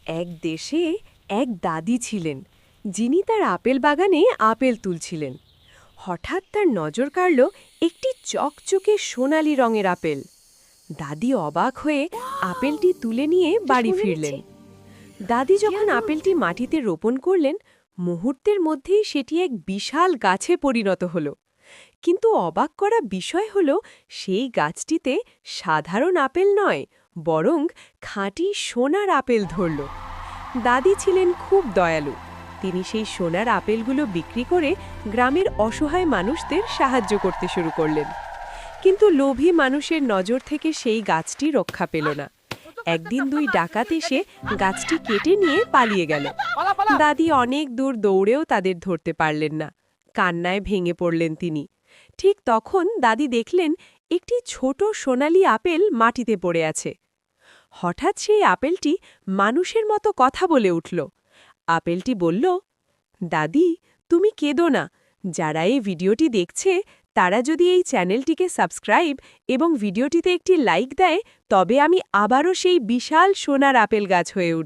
এক দেশে এক দাদি ছিলেন, যিনি তার আপেল বাগানে আপেল তুলছিলেন। হঠাৎ তার নজর কাড়ল একটি চকচকে সোনালি রঙের আপেল। দাদি অবাক হয়ে আপেলটি তুলে নিয়ে বাড়ি ফিরলেন। দাদি যখন আপেলটি মাটিতে রোপণ করলেন, মুহূর্তের মধ্যেই সেটি এক বিশাল গাছে পরিণত হল। কিন্তু অবাক করা বিষয় হল, সেই গাছটিতে সাধারণ আপেল নয়, বরং খাঁটি সোনার আপেল ধরল। দাদি ছিলেন খুব দয়ালু। তিনি সেই সোনার আপেলগুলো বিক্রি করে গ্রামের অসহায় মানুষদের সাহায্য করতে শুরু করলেন। কিন্তু লোভী মানুষের নজর থেকে সেই গাছটি রক্ষা পেল না। একদিন দুই ডাকাত এসে গাছটি কেটে নিয়ে পালিয়ে গেল। দাদি অনেক দূর দৌড়েও তাদের ধরতে পারলেন না। কান্নায় ভেঙে পড়লেন তিনি। ঠিক তখন দাদি দেখলেন একটি ছোট সোনালি আপেল মাটিতে পড়ে আছে। হঠাৎ সেই আপেলটি মানুষের মতো কথা বলে উঠল। আপেলটি বলল, দাদি, তুমি কেঁদো না। যারা এই ভিডিওটি দেখছে তারা যদি এই চ্যানেলটিকে সাবস্ক্রাইব এবং ভিডিওটিতে একটি লাইক দেয়, তবে আমি আবারও সেই বিশাল সোনার আপেল গাছ হয়ে উঠব।